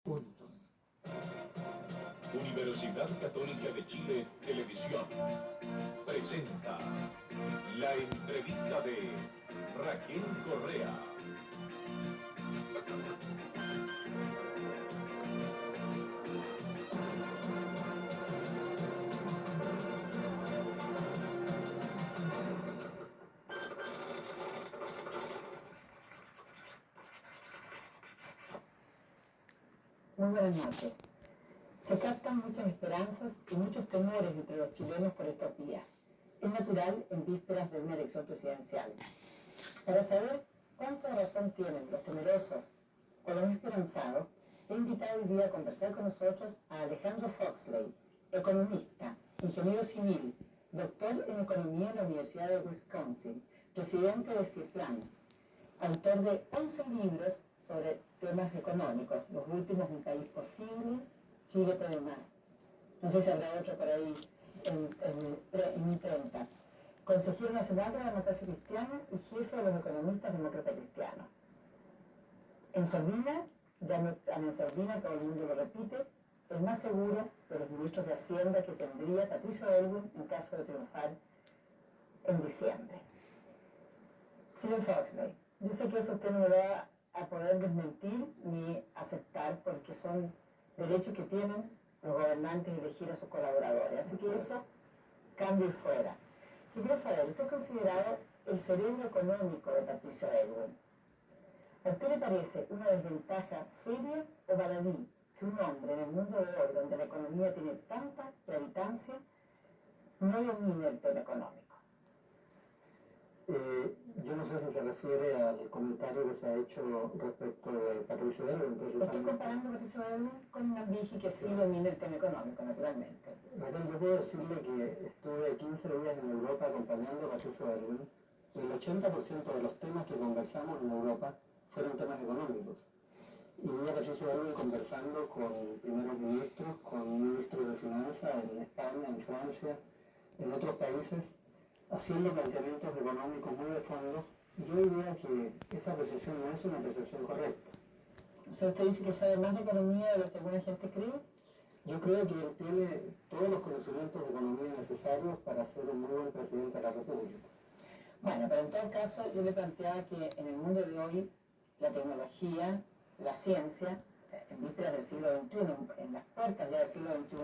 Punto. Universidad Católica de Chile Televisión presenta la entrevista de Raquel Correa. Muy buenas noches. Se captan muchas esperanzas y muchos temores entre los chilenos por estos días. Es natural en vísperas de una elección presidencial. Para saber cuánta razón tienen los temerosos o los esperanzados, he invitado hoy día a conversar con nosotros a Alejandro Foxley, economista, ingeniero civil, doctor en economía en la Universidad de Wisconsin, presidente de CIPLAN, autor de 11 libros sobre temas económicos, los últimos Un país posible, Chile puede más. No sé si habrá otro por ahí en imprenta. Consejero nacional de la democracia cristiana y jefe de los economistas demócratas cristianos. En sordina, en sordina todo el mundo lo repite, el más seguro de los ministros de Hacienda que tendría Patricio Aylwin en caso de triunfar en diciembre. Señor Foxley, yo sé que eso usted no me va a poder desmentir ni aceptar porque son derechos que tienen los gobernantes de elegir a sus colaboradores. Así que eso cambie y fuera. Yo quiero saber, ¿usted es considerado el cerebro económico de Patricio Aylwin? ¿A usted le parece una desventaja seria o baladí que un hombre en el mundo de hoy, donde la economía tiene tanta gravitancia, no domine el tema económico? Yo no sé si se refiere al comentario que se ha hecho respecto de Patricio Aylwin, precisamente. Estoy comparando a Patricio Aylwin con Nambiji, que sí domina el tema económico, naturalmente. Raquel, yo puedo decirle que estuve 15 días en Europa acompañando a Patricio Aylwin. El 80% de los temas que conversamos en Europa fueron temas económicos. Y vi a Patricio Aylwin conversando con primeros ministros, con ministros de finanzas en España, en Francia, en otros países, haciendo planteamientos económicos muy de fondo, y yo diría que esa apreciación no es una apreciación correcta. O sea, usted dice que sabe más de economía de lo que alguna gente cree. Yo creo que él tiene todos los conocimientos de economía necesarios para ser un muy buen presidente de la República. Bueno, pero en todo caso yo le planteaba que en el mundo de hoy la tecnología, la ciencia, en vísperas del siglo XXI, en las puertas ya del siglo XXI,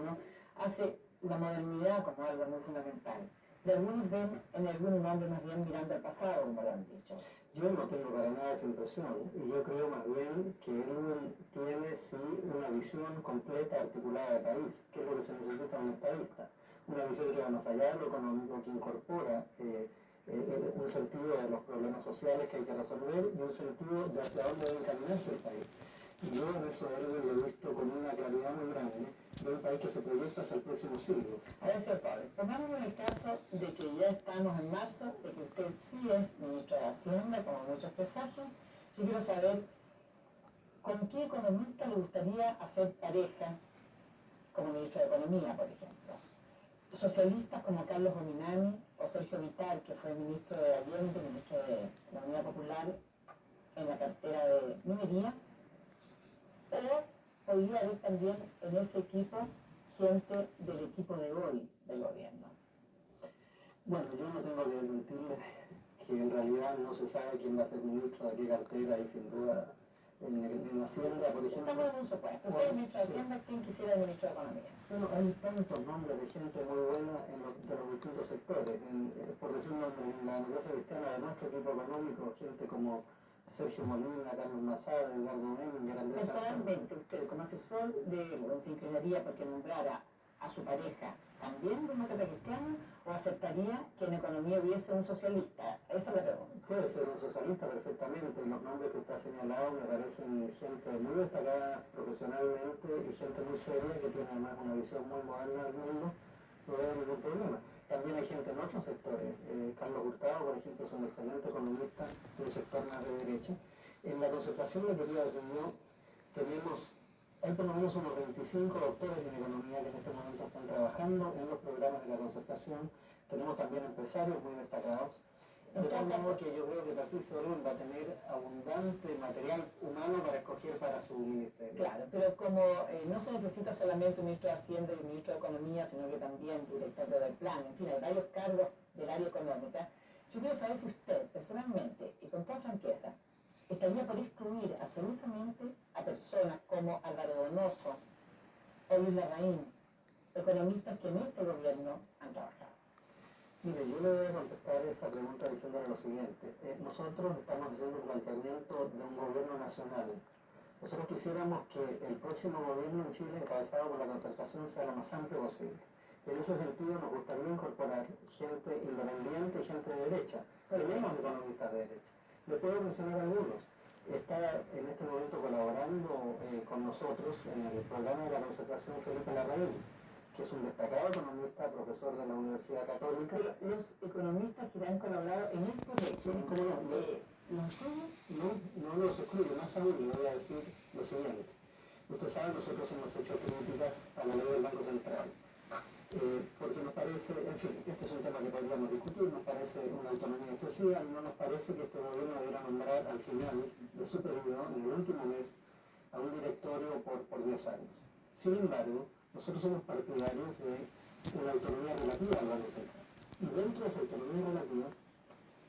hace la modernidad como algo muy fundamental. Y algunos ven en Aylwin un hombre más bien mirando al pasado, como lo han dicho. Yo no tengo para nada esa impresión, y yo creo más bien que él tiene sí una visión completa, articulada de país, que es lo que se necesita en un estadista. Una visión que va más allá de lo económico, que incorpora un sentido de los problemas sociales que hay que resolver y un sentido de hacia dónde debe encaminarse el país. Y yo en eso él lo he visto con una claridad muy grande de un país que se proyecta hacia el próximo siglo. A ver, señor Flores, pongámonos en el caso de que ya estamos en marzo, de que usted sí es ministro de Hacienda, como muchos presagian. Yo quiero saber con qué economista le gustaría hacer pareja como ministro de Economía, por ejemplo. Socialistas como Carlos Ominami o Sergio Vital, que fue ministro de Allende, ministro de la Unidad Popular en la cartera de Minería, o podría haber también en ese equipo gente del equipo de hoy del gobierno. Bueno, yo no tengo que mentirle que en realidad no se sabe quién va a ser ministro de qué cartera, y sin duda en Hacienda, por ejemplo. Estamos en un supuesto. Usted es ministro de Hacienda, ¿quién quisiera el ministro de Economía? Bueno, hay tantos nombres de gente muy buena de los distintos sectores. Por decir nombres, en la democracia cristiana de nuestro equipo económico, gente como Sergio Molina, Carlos Mazada, Eduardo Memminger, Andrés. Personalmente, usted como asesor se inclinaría porque nombrara a su pareja también demócrata cristiana, o aceptaría que en economía hubiese un socialista? Esa es la pregunta. Puede ser un socialista perfectamente, y los nombres que usted ha señalado me parecen gente muy destacada profesionalmente y gente muy seria que tiene además una visión muy moderna del mundo. No veo ningún problema. También hay gente en otros sectores. Carlos Hurtado, por ejemplo, es un excelente economista de un sector más de derecha. En la concertación, le quería decir yo, hay por lo menos unos 25 doctores en economía que en este momento están trabajando en los programas de la concertación. Tenemos también empresarios muy destacados. De tal modo que yo creo que Patricio Aylwin va a tener abundante material humano para escoger para su ministerio. Claro, pero como no se necesita solamente un ministro de Hacienda y un ministro de Economía, sino que también director del plan, en fin, hay varios cargos del área económica. Yo quiero saber si usted, personalmente, y con toda franqueza, estaría por excluir absolutamente a personas como Álvaro Donoso o Luis Larraín, economistas que en este gobierno han trabajado. Mire, yo le voy a contestar esa pregunta diciéndole lo siguiente. Nosotros estamos haciendo un planteamiento de un gobierno nacional. Nosotros quisiéramos que el próximo gobierno en Chile, encabezado por la Concertación, sea lo más amplio posible. Y en ese sentido nos gustaría incorporar gente independiente y gente de derecha. Tenemos economistas de derecha. Le puedo mencionar algunos. Está en este momento colaborando con nosotros en el programa de la Concertación Felipe Larraín, que es un destacado economista, profesor de la Universidad Católica. Pero los economistas que han colaborado en este régimen, Sí, ¿cómo no? ¿los incluyen? No los excluye, más aún le voy a decir lo siguiente. Usted sabe, nosotros hemos hecho críticas a la ley del Banco Central, porque nos parece, en fin, este es un tema que podríamos discutir, nos parece una autonomía excesiva y no nos parece que este gobierno debiera nombrar al final de su periodo, en el último mes, a un directorio por 10 años. Sin embargo, nosotros somos partidarios de una autonomía relativa al Banco Central. Y dentro de esa autonomía relativa,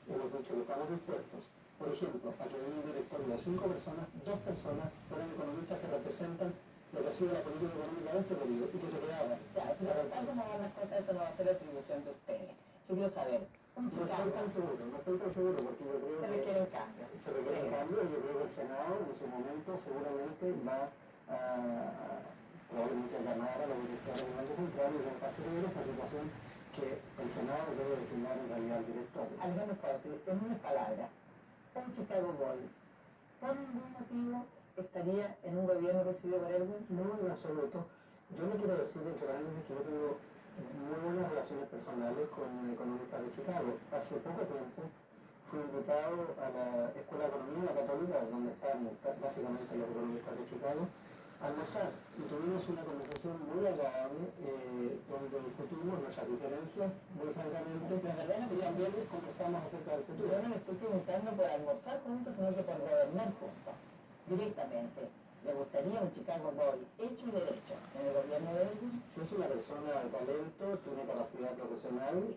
hemos dicho que estamos dispuestos, por ejemplo, a que en un directorio de 5 personas, 2 personas fueran economistas que representan lo que ha sido la política económica de este periodo y que se quedaran. Claro, pero tal como van las cosas, eso no va a ser atribución de ustedes. Yo quiero saber, No estoy tan seguro, porque yo creo se que requiere un cambio. se requiere un cambio y yo creo que el Senado en su momento seguramente va probablemente a llamar a los directores del Banco Central y va a hacer ver esta situación que el Senado debe designar en realidad al directorio. Alejandro Fauci, en unas palabras, un Chicago Boy, ¿por ningún motivo estaría en un gobierno presidido por Aylwin? No, en absoluto. Yo le quiero decir, entre paréntesis, que yo tengo muy buenas relaciones personales con economistas de Chicago. Hace poco tiempo fui invitado a la Escuela de Economía de la Católica, donde están básicamente los economistas de Chicago, a almorzar. Y tuvimos una conversación muy agradable, donde discutimos nuestras diferencias, muy francamente, La verdad no y también conversamos acerca del futuro. yo no le estoy preguntando por almorzar juntos, sino que por gobernar juntos, directamente. ¿Le gustaría un Chicago Boy hecho y derecho en el gobierno de Aylwin? Si es una persona de talento, tiene capacidad profesional,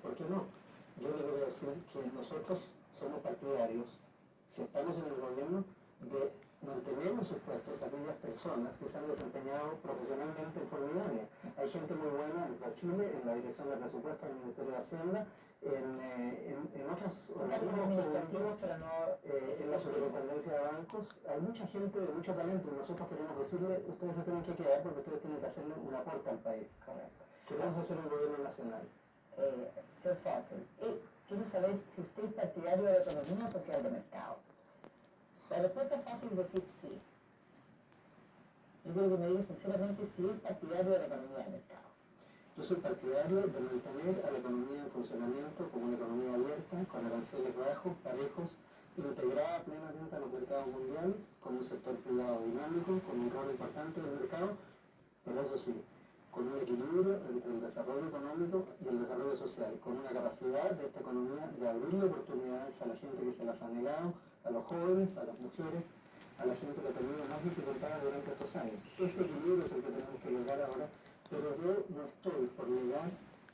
¿por qué no? Yo le quiero decir que nosotros somos partidarios, si estamos en el gobierno, de mantener en sus puestos a aquellas personas que se han desempeñado profesionalmente en forma idónea. Hay gente muy buena en ProChile, en la Dirección de Presupuestos del Ministerio de Hacienda, en otros Cargos administrativos, pero no... en la Superintendencia de Bancos. Hay mucha gente de mucho talento y nosotros queremos decirle, ustedes se tienen que quedar porque ustedes tienen que hacerle un aporte al país. Correcto. Queremos hacer un gobierno nacional. Señor Fauci, quiero saber si usted es partidario de la economía social de mercado. La respuesta es fácil decir sí. Yo creo que me diga sinceramente si es partidario de la economía de mercado. Yo soy partidario de mantener a la economía en funcionamiento como una economía abierta, con aranceles bajos, parejos, integrada plenamente a los mercados mundiales, con un sector privado dinámico, con un rol importante en el mercado, pero eso sí, con un equilibrio entre el desarrollo económico y el desarrollo social, con una capacidad de esta economía de abrirle oportunidades a la gente que se las ha negado, a los jóvenes, a las mujeres, a la gente que ha tenido más dificultades durante estos años. Ese equilibrio es el que tenemos que lograr ahora, pero yo no estoy por negar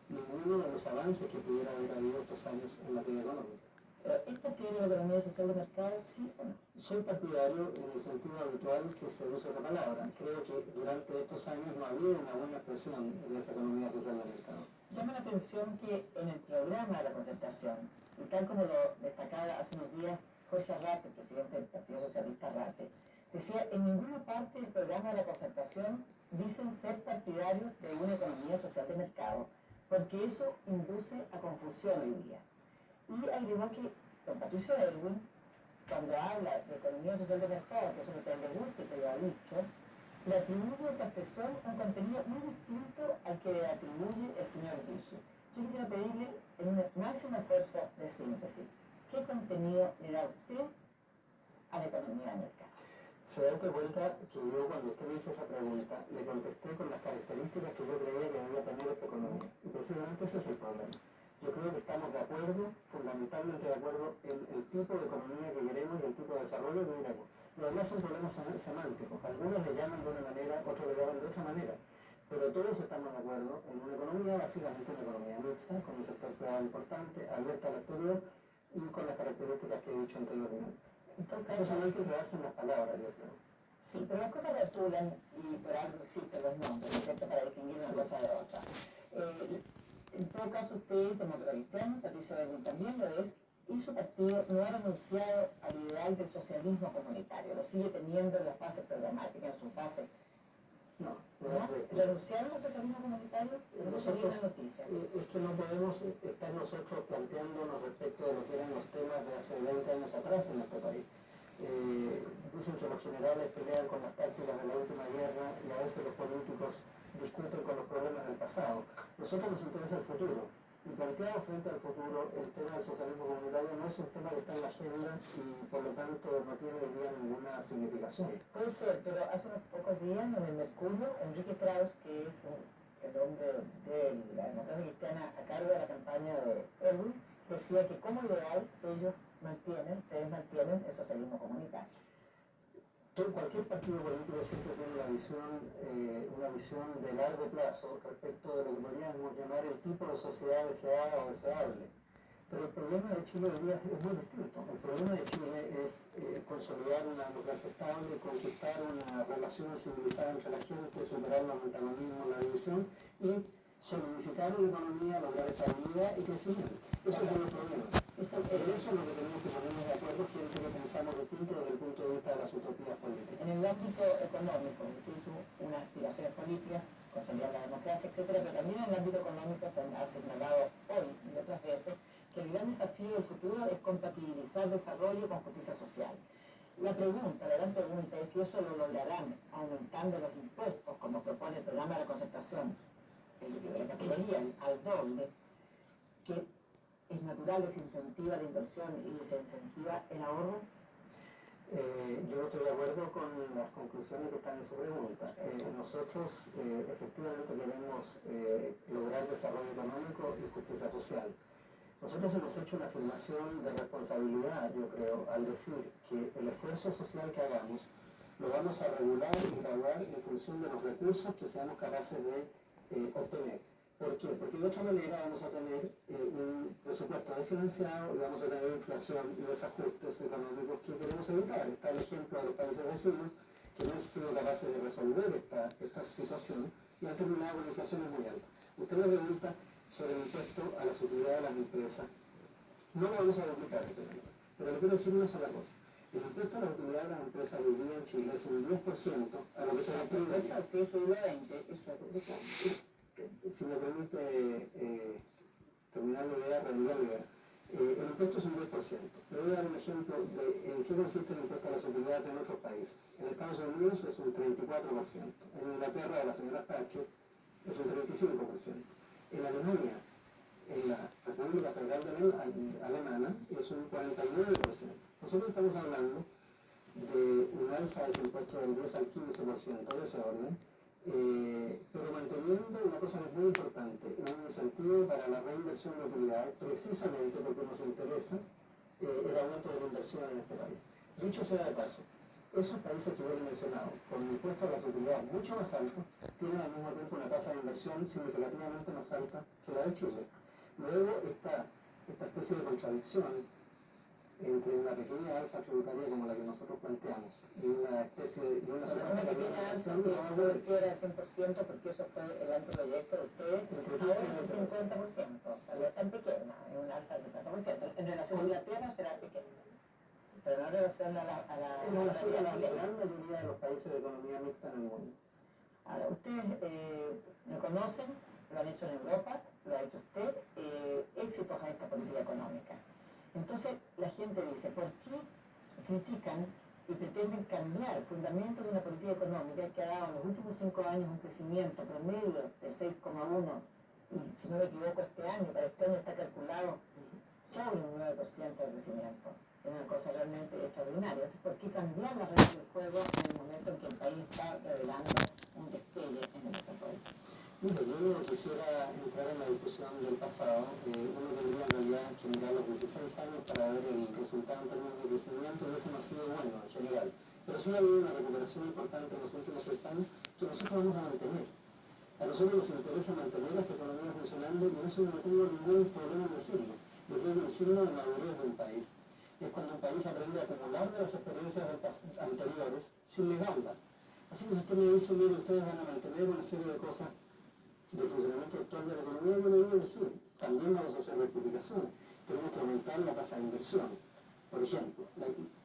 ninguno de los avances que pudiera haber habido estos años en materia económica. ¿Es partidario de la economía social de mercado, sí o no? Soy partidario en el sentido habitual que se usa esa palabra. Creo que durante estos años no ha habido una buena expresión de esa economía social de mercado. Llama la atención que en el programa de la Concertación, y tal como lo destacaba hace unos días Jorge Arrate, presidente del Partido Socialista Arrate, decía, en ninguna parte del programa de la Concertación dicen ser partidarios de una economía social de mercado, porque eso induce a confusión hoy día. Y agregó que don Patricio Aylwin, cuando habla de economía social de mercado, que eso no le gusta, pero lo ha dicho, le atribuye a esa expresión un contenido muy distinto al que le atribuye el señor Vigi. Yo quisiera pedirle, en un máximo esfuerzo de síntesis, ¿qué contenido le da usted a la economía de mercado? Se da usted cuenta que yo, cuando usted me hizo esa pregunta, le contesté con las características que yo creía que debía tener esta economía. Y precisamente ese es el problema. Yo creo que estamos de acuerdo, fundamentalmente de acuerdo, en el tipo de economía que queremos y el tipo de desarrollo que queremos. Lo demás son problemas semánticos. Algunos le llaman de una manera, otros le llaman de otra manera. Pero todos estamos de acuerdo en una economía, básicamente una economía mixta, con un sector privado importante, abierta al exterior y con las características que he dicho anteriormente. Entonces no hay que quedarse en las palabras, yo creo. Sí, pero las cosas rotulan y por algo existen los nombres, ¿no es cierto?, para distinguir una cosa de otra. En todo caso, usted es demócrata cristiano, Patricio Aylwin también lo es, y su partido no ha renunciado al ideal del socialismo comunitario, lo sigue teniendo en las bases programáticas, en sus bases. No, ¿Renunciaron al socialismo comunitario? Nosotros, es noticia. Es que no podemos estar nosotros planteándonos respecto de lo que eran los temas de hace 20 años atrás en este país. Dicen que los generales pelean con las tácticas de la última guerra y a veces los políticos discuten con los problemas del pasado. Nosotros nos interesa el futuro. Y planteado frente al futuro, el tema del socialismo comunitario no es un tema que está en la agenda y por lo tanto no tiene hoy día ninguna significación. Puede ser, pero hace unos pocos días en el Mercurio, Enrique Krauss, que es el hombre de la democracia cristiana a cargo de la campaña de Aylwin, decía que como ideal ustedes mantienen el socialismo comunitario. Cualquier partido político siempre tiene una visión de largo plazo respecto de lo que podríamos llamar el tipo de sociedad deseada o deseable. Pero el problema de Chile hoy día es muy distinto. El problema de Chile es consolidar una democracia estable, conquistar una relación civilizada entre la gente, superar los antagonismos, la división y solidificar una economía, lograr estabilidad y crecimiento. Esos son los problemas. Eso es lo que tenemos que ponernos de acuerdo, gente que pensamos distinto desde el punto de vista de las utopías políticas. En el ámbito económico, usted hizo unas aspiraciones políticas, consolidar la democracia, etcétera, pero también en el ámbito económico se ha señalado hoy y otras veces que el gran desafío del futuro es compatibilizar desarrollo con justicia social. La gran pregunta es si eso lo lograrán aumentando los impuestos, como propone el programa de la concertación, la categoría al doble, que es natural, desincentiva la inversión y desincentiva el ahorro. Yo no estoy de acuerdo con las conclusiones que están en su pregunta. Nosotros efectivamente queremos lograr desarrollo económico y justicia social. Nosotros hemos hecho una afirmación de responsabilidad, yo creo, al decir que el esfuerzo social que hagamos lo vamos a regular y graduar en función de los recursos que seamos capaces de obtener. ¿Por qué? Porque de otra manera vamos a tener un presupuesto desfinanciado y vamos a tener inflación y desajustes económicos que queremos evitar. Está el ejemplo de los países vecinos que no han sido capaces de resolver esta situación y han terminado con inflaciones muy altas. Usted me pregunta sobre el impuesto a las utilidades de las empresas. No lo vamos a duplicar, pero le quiero decir una sola cosa. El impuesto a las utilidades de las empresas hoy día en Chile es un 10% a lo que se gasta en un año. Que eso iba a 20, eso es si me permite terminar la idea, redondear la idea. El impuesto es un 10%. Le voy a dar un ejemplo de en qué consiste el impuesto a las utilidades en otros países. En Estados Unidos es un 34%. En Inglaterra, de la señora Thatcher, es un 35%. En Alemania, en la República Federal Alemana, es un 49%. Nosotros estamos hablando de un alza de ese impuesto del 10 al 15% de ese orden, pero manteniendo una cosa que es muy importante, un incentivo para la reinversión de utilidades, precisamente porque nos interesa el aumento de la inversión en este país. Dicho sea de paso, esos países que yo he mencionado, con impuestos a las utilidades mucho más altos, tienen al mismo tiempo una tasa de inversión significativamente más alta que la de Chile. Luego está esta especie de contradicción entre una pequeña alza tributaria como la que nosotros planteamos y una especie de una pequeña alza que no decía era el 100% porque eso fue el anteproyecto de ustedes, ahora es el 50%, o sea, no es tan pequeña, es una alza del 50%. En relación a Inglaterra será pequeña, pero no en relación a la en relación a la gran mayoría de los países de economía mixta en el mundo. Ahora, ustedes reconocen, lo han hecho en Europa, lo ha hecho usted, éxitos a esta política económica. Entonces la gente dice, ¿por qué critican y pretenden cambiar fundamentos de una política económica que ha dado en los últimos 5 años un crecimiento promedio de 6,1 y si no me equivoco para este año está calculado sobre un 9% de crecimiento? Es una cosa realmente extraordinaria. Entonces, ¿por qué cambiar las reglas del juego en el momento en que el país está revelando un despegue en el desarrollo? Mira, yo no quisiera entrar en la discusión del pasado. Uno tendría en realidad que mirar los 16 años para ver el resultado en términos de crecimiento y ese no ha sido bueno en general. Pero sí ha habido una recuperación importante en los últimos 6 años que nosotros vamos a mantener. A nosotros nos interesa mantener esta economía funcionando y en eso yo no tengo ningún problema en decirlo. Yo creo que un signo de madurez de un país es cuando un país aprende a acumular de las experiencias anteriores sin negarlas. Así que si usted me dice, mire, ustedes van a mantener una serie de cosas del funcionamiento actual de la economía, yo le digo que sí, también vamos a hacer rectificaciones. Tenemos que aumentar la tasa de inversión. Por ejemplo,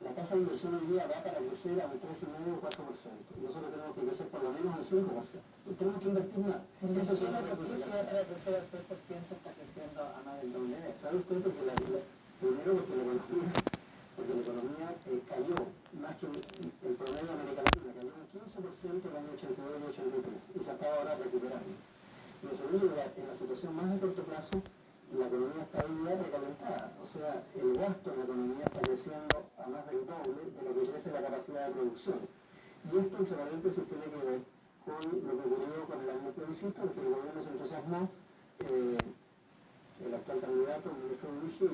la tasa de inversión hoy día va para crecer a un 3,5 o 4%. Y nosotros tenemos que crecer por lo menos un 5%. Y tenemos que invertir más. Entonces, ¿por qué si va para crecer al 3% está creciendo a más del doble de eso? ¿Sabe usted? Primero porque la economía cayó más que el promedio de América Latina, cayó un 15% en el año 82 y 83 y se está ahora recuperando. Y en segundo lugar, en la situación más de corto plazo, la economía está hoy día recalentada. O sea, el gasto en la economía está creciendo a más del doble de lo que crece la capacidad de producción. Y esto, entre paréntesis, tiene que ver con lo que ocurrió con el año plebiscito, en que el gobierno se entusiasmó. El actual candidato, el ministro Luigi,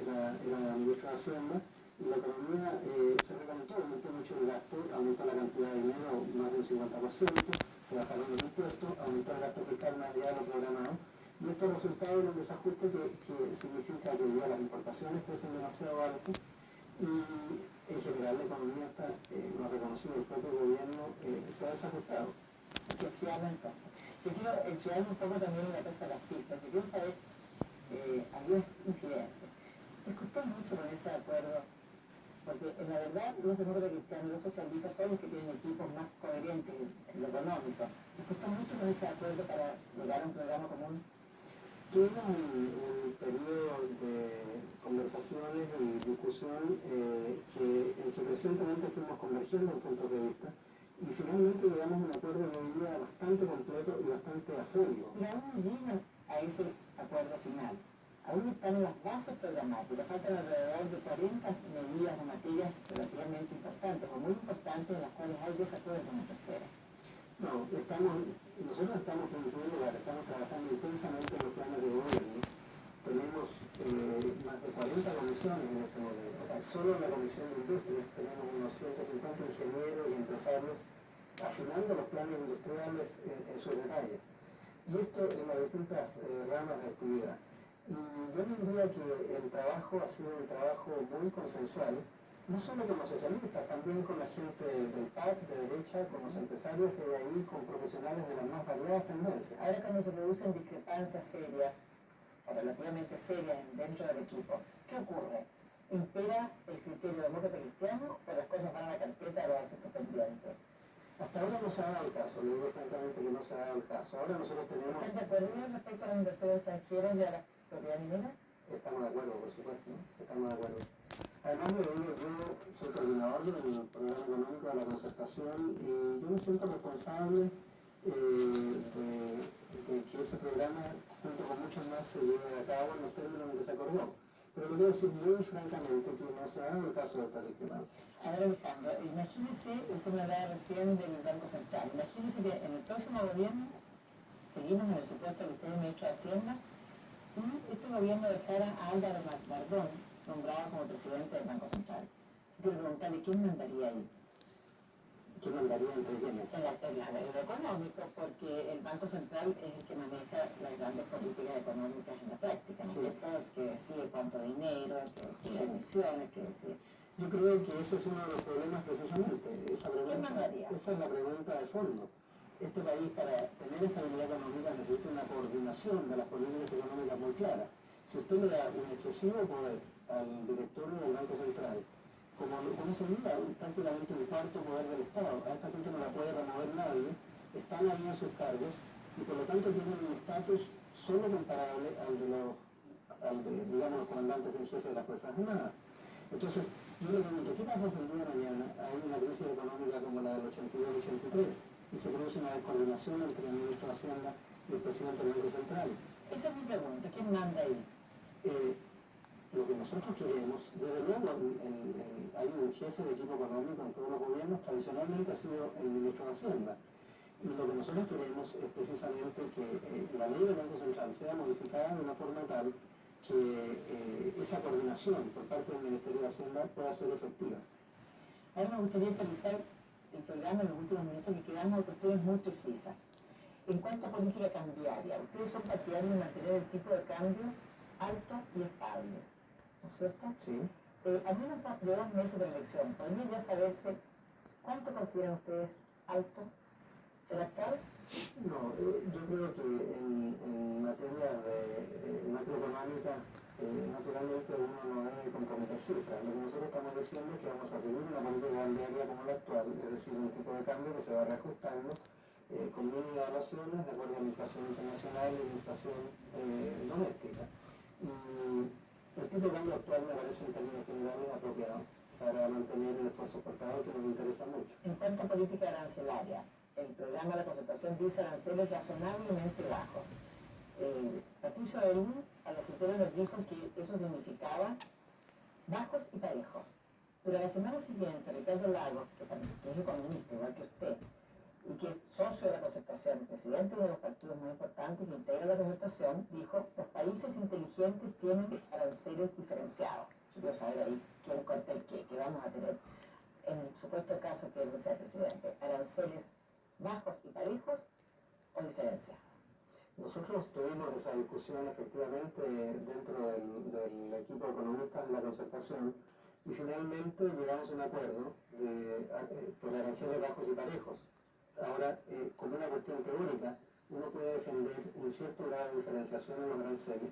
era ministro de Hacienda, y la economía se recalentó, aumentó mucho el gasto, aumentó la cantidad de dinero más de un 50%, se bajaron los impuestos, aumentó el gasto fiscal más allá de lo programado, y esto ha resultado en un desajuste que significa que hoy día las importaciones crecen demasiado alto, y en general la economía está, lo ha reconocido el propio gobierno, se ha desajustado. Hay que enfriarlo entonces. Yo quiero enfriarme un poco también en la cosa de las cifras. Yo quiero saber algunas infidencias. Les costó mucho ponerse de acuerdo, porque en la verdad los demócratas cristianos y los socialistas son los que tienen equipos más coherentes en lo económico. Les costó mucho ponerse de acuerdo para llegar a un programa común. Tuvimos un periodo de conversaciones y discusión en que recientemente fuimos convergiendo en puntos de vista y finalmente llegamos a un acuerdo hoy día bastante completo y bastante a fondo. Y aún no llegan a ese acuerdo final. Aún están las bases programáticas, faltan alrededor de 40 medidas o materias relativamente importantes o muy importantes en las cuales hay desacuerdo en nuestra esfera. No, nosotros estamos en primer lugar, estamos trabajando intensamente en los planes de gobierno. Tenemos más de 40 comisiones en este momento. Exacto. Solo en la Comisión de Industrias tenemos unos 150 ingenieros y empresarios afinando los planes industriales en sus detalles. Y esto en las distintas ramas de actividad. Y yo les diría que el trabajo ha sido un trabajo muy consensual, no solo con los socialistas, también con la gente del PAC, de derecha, con los empresarios que hay ahí, con profesionales de las más variadas tendencias. Ahora cuando se producen discrepancias serias o relativamente serias dentro del equipo, ¿qué ocurre? ¿Impera el criterio demócrata cristiano o las cosas van a la carpeta de los asuntos pendientes? Hasta ahora no se ha dado el caso, le digo francamente que no se ha dado el caso. Ahora nosotros tenemos... ¿Están de acuerdo respecto a los inversores extranjeros y a la propiedad minera? Estamos de acuerdo, por supuesto, ¿no? Estamos de acuerdo. Además le digo, yo soy coordinador del programa económico de la concertación y yo me siento responsable de que ese programa, junto con muchos más, se lleve a cabo en los términos en que se acordó. Pero le quiero decir muy francamente que no se ha dado el caso de esta discrepancia. A ver, Alejandro, imagínese, usted me hablaba recién del Banco Central, imagínese que en el próximo gobierno, seguimos en el supuesto que usted es ministro de Hacienda, y este gobierno dejara a Álvaro Bardón nombrado como presidente del Banco Central. Quiero preguntarle, ¿quién mandaría ahí? ¿Quién mandaría entre quiénes? En lo económico, porque el Banco Central es el que maneja las grandes políticas económicas en la práctica, ¿no es cierto? Que decide cuánto dinero, que decide emisiones, que decide... Yo creo que ese es uno de los problemas precisamente. ¿Quién mandaría? Esa es la pregunta de fondo. Este país, para tener estabilidad económica, necesita una coordinación de las políticas económicas muy clara. Si usted le da un excesivo poder al directorio del Banco Central, como se diga, prácticamente un cuarto poder del Estado, a esta gente no la puede remover nadie, están ahí en sus cargos y por lo tanto tienen un estatus solo comparable al de, digamos, los comandantes en jefe de las Fuerzas Armadas. Entonces, yo le pregunto, ¿qué pasa si el día de mañana hay una crisis económica como la del 82-83 y se produce una descoordinación entre el ministro de Hacienda y el presidente del Banco Central? Esa es mi pregunta, ¿quién manda ahí? Lo que nosotros queremos, desde luego hay un jefe de equipo económico en todos los gobiernos, tradicionalmente ha sido el ministro de Hacienda. Y lo que nosotros queremos es precisamente que la ley del Banco Central sea modificada de una forma tal que esa coordinación por parte del Ministerio de Hacienda pueda ser efectiva. Ahora me gustaría utilizar el programa en los últimos minutos que quedamos de cuestiones muy precisas. En cuanto a política cambiaria, ustedes son partidarios de mantener el tipo de cambio alto y estable, ¿no es cierto? Sí. A menos de 2 meses de elección, ¿podría ya saberse cuánto consideran ustedes alto el actual? No, yo creo que en materia de macroeconómica, naturalmente uno no debe comprometer cifras. Lo que nosotros estamos diciendo es que vamos a seguir una política cambiaria como la actual, es decir, un tipo de cambio que se va reajustando con mini evaluaciones de acuerdo a la inflación internacional y la inflación doméstica. Y el tipo de cambio actual me parece en términos generales apropiado para mantener el esfuerzo exportador que nos interesa mucho. En cuanto a política arancelaria, el programa de concertación dice aranceles razonablemente bajos. Patricio Aylwin a los futuros nos dijo que eso significaba bajos y parejos. Pero a la semana siguiente, Ricardo Lagos, que es economista igual que usted, y que es socio de la concertación, presidente de uno de los partidos más importantes que integra la concertación, dijo: los países inteligentes tienen aranceles diferenciados. Yo quiero saber ahí quién cuenta el qué vamos a tener. En el supuesto caso que él sea presidente, aranceles bajos y parejos o diferenciados. Nosotros tuvimos esa discusión efectivamente dentro del equipo de economistas de la concertación y finalmente llegamos a un acuerdo por aranceles bajos y parejos. Ahora, como una cuestión teórica, uno puede defender un cierto grado de diferenciación en los aranceles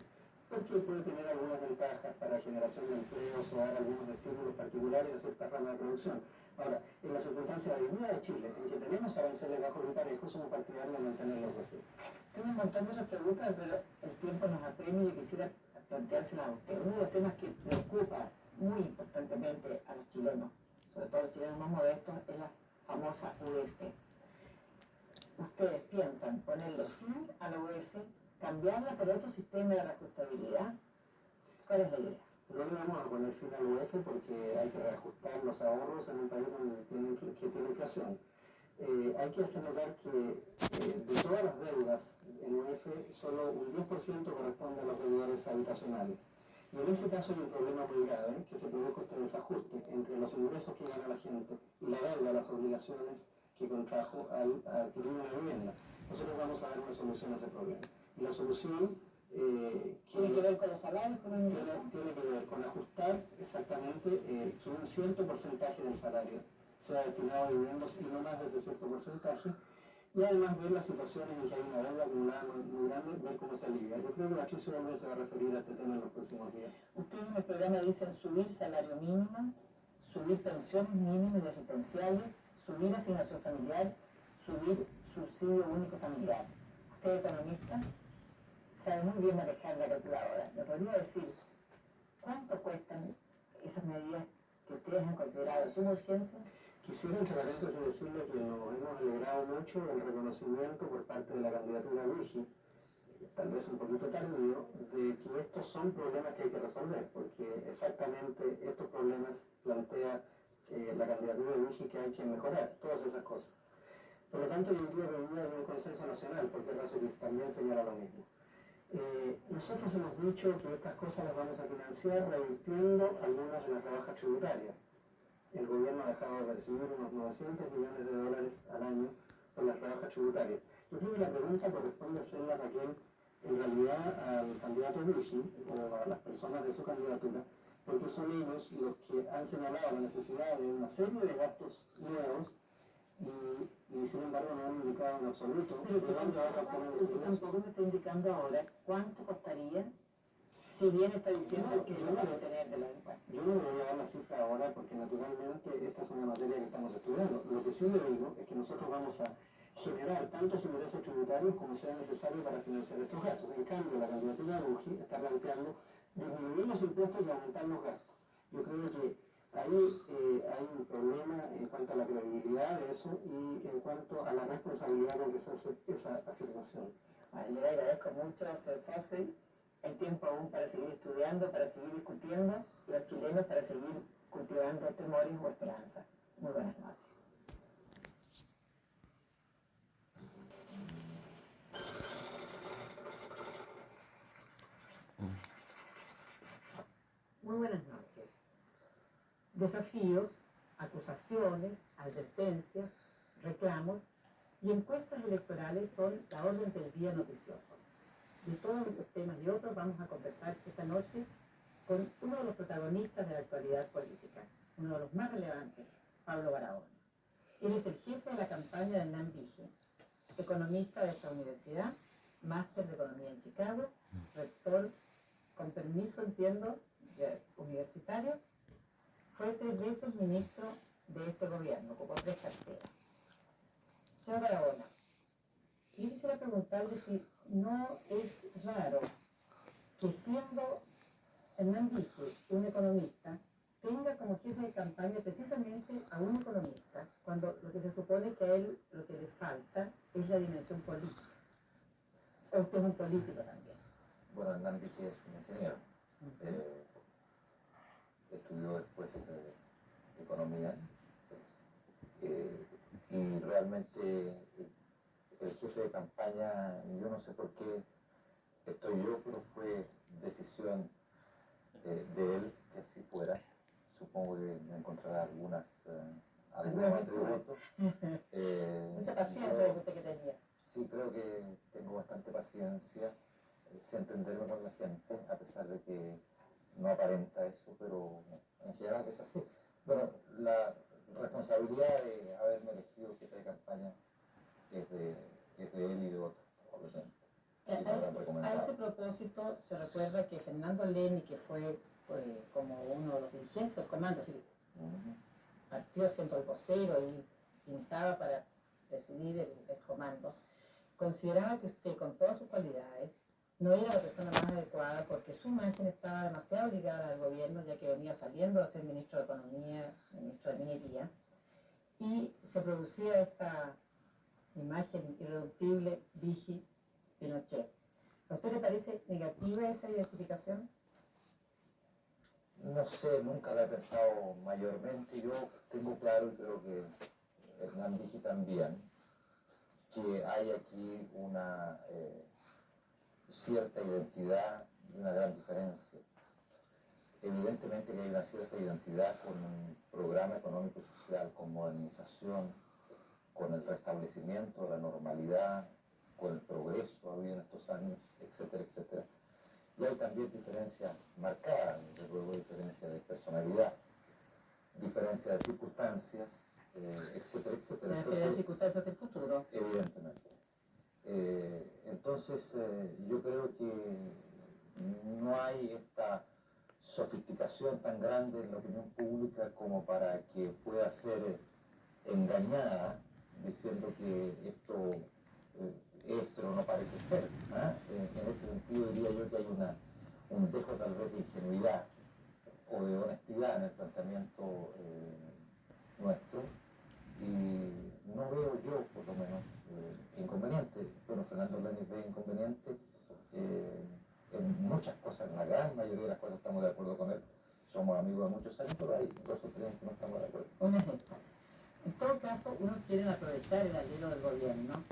porque puede tener algunas ventajas para generación de empleos o dar algunos estímulos particulares a ciertas ramas de producción. Ahora, en la circunstancia de hoy día de Chile, en que tenemos aranceles bajos y parejos, somos partidarios de mantenerlos así. Tengo un montón de otras preguntas, pero el tiempo nos apremia y quisiera planteárselas a usted. Uno de los temas que preocupa muy importantemente a los chilenos, sobre todo a los chilenos más modestos, es la famosa UEF. ¿Ustedes piensan ponerle fin a la UEF, cambiarla por otro sistema de reajustabilidad? ¿Cuál es la idea? No le vamos a poner fin al UEF porque hay que reajustar los ahorros en un país que tiene inflación. Hay que hacer notar que de todas las deudas en UEF, solo un 10% corresponde a los deudores habitacionales. Y en ese caso hay un problema muy grave, que se produjo este desajuste entre los ingresos que gana la gente y la deuda, las obligaciones que contrajo al adquirir una vivienda. Nosotros vamos a dar una solución a ese problema. Y la solución ¿Tiene que ver con los salarios, con los ingresos? tiene que ver con ajustar exactamente que un cierto porcentaje del salario sea destinado a dividendos y no más de ese cierto porcentaje, y además ver las situaciones en que hay una deuda acumulada muy grande, ver cómo se alivia. Yo creo que Patricio Aylwin se va a referir a este tema en los próximos días. Ustedes en el programa dicen subir salario mínimo, subir pensiones mínimas y asistenciales, subir asignación familiar, subir subsidio único familiar. Usted, economista, sabe muy bien manejar la calculadora. ¿Me podría decir cuánto cuestan esas medidas que ustedes han considerado de suma urgencia? Quisiera entre paréntesis decirle que nos hemos alegrado mucho del reconocimiento por parte de la candidatura Luigi, tal vez un poquito tardío, de que estos son problemas que hay que resolver, porque exactamente estos problemas plantea la candidatura de Luigi que hay que mejorar, todas esas cosas. Por lo tanto, yo diría que hoy día hay un consenso nacional, porque Razumix también señala lo mismo. Nosotros hemos dicho que estas cosas las vamos a financiar revirtiendo algunas de las rebajas tributarias. El gobierno ha dejado de percibir unos 900 millones de dólares al año por las rebajas tributarias. Yo creo que la pregunta corresponde hacerla, Raquel, en realidad al candidato Luigi o a las personas de su candidatura, porque son ellos los que han señalado la necesidad de una serie de gastos nuevos y sin embargo no han indicado en absoluto de dónde van a obtener los ingresos. Tampoco me está indicando ahora cuánto costaría, si bien está diciendo que lo va a obtener de la encuesta. Yo no le voy a dar la cifra ahora porque naturalmente esta es una materia que estamos estudiando. Lo que sí le digo es que nosotros vamos a generar tantos ingresos tributarios como sea necesario para financiar estos gastos. En cambio, la candidatura de UJI está planteando disminuir los impuestos y aumentar los gastos. Yo creo que ahí hay un problema en cuanto a la credibilidad de eso y en cuanto a la responsabilidad con que se hace esa afirmación. Bueno, yo le agradezco mucho, señor Foxey. Hay tiempo aún para seguir estudiando, para seguir discutiendo, y los chilenos para seguir cultivando temores o esperanza. Muy buenas noches. Desafíos, acusaciones, advertencias, reclamos y encuestas electorales son la orden del día noticioso. De todos esos temas y otros vamos a conversar esta noche con uno de los protagonistas de la actualidad política, uno de los más relevantes, Pablo Barahona. Él es el jefe de la campaña de Hernán Vigi, economista de esta universidad, máster de economía en Chicago, rector, con permiso, entiendo, universitario. Fue 3 veces ministro de este gobierno, ocupó 3 carteras. Señor Barahona, yo quisiera preguntarle si no es raro que siendo Hernán Vigi un economista, tenga como jefe de campaña precisamente a un economista, cuando lo que se supone que a él lo que le falta es la dimensión política. ¿O usted es un político también? Bueno, Hernán Vigi es un ingeniero. Estudió después economía y realmente el jefe de campaña, yo no sé por qué estoy yo, pero fue decisión de él que así fuera. Supongo que me encontrará algunos atributos. Mucha paciencia de usted que tenía. Sí, creo que tengo bastante paciencia, sé entenderme con la gente, a pesar de que no aparenta eso, pero en general es así. Bueno, la responsabilidad de haberme elegido jefe de campaña es de él y de otros, probablemente. A ese propósito, se recuerda que Fernando Leni, que fue como uno de los dirigentes del comando, sí, partió siendo el vocero y pintaba para presidir el comando, consideraba que usted, con todas sus cualidades, no era la persona más adecuada porque su imagen estaba demasiado ligada al gobierno, ya que venía saliendo a ser ministro de Economía, ministro de Minería, y se producía esta imagen irreductible Vigi-Pinochet. ¿A usted le parece negativa esa identificación? No sé, nunca la he pensado mayormente. Yo tengo claro, y creo que Hernán Vigi también, que hay aquí una cierta identidad y una gran diferencia. Evidentemente que hay una cierta identidad con un programa económico y social, con modernización, con el restablecimiento de la normalidad, con el progreso habido en estos años, etcétera, etcétera. Y hay también diferencias marcadas, desde luego diferencias de personalidad, diferencias de circunstancias, etcétera, etcétera. Entonces, las circunstancias del futuro. Evidentemente. Entonces, yo creo que no hay esta sofisticación tan grande en la opinión pública como para que pueda ser engañada diciendo que esto es, pero no parece ser. En ese sentido diría yo que hay un dejo tal vez de ingenuidad o de honestidad en el planteamiento nuestro, y no veo yo, por lo menos, inconveniente. Bueno, Fernando Leni ve inconveniente en muchas cosas, en la gran mayoría de las cosas estamos de acuerdo con él. Somos amigos de muchos años, pero hay 2 o 3 en que no estamos de acuerdo. Una es esta. En todo caso, unos quieren aprovechar el alero del gobierno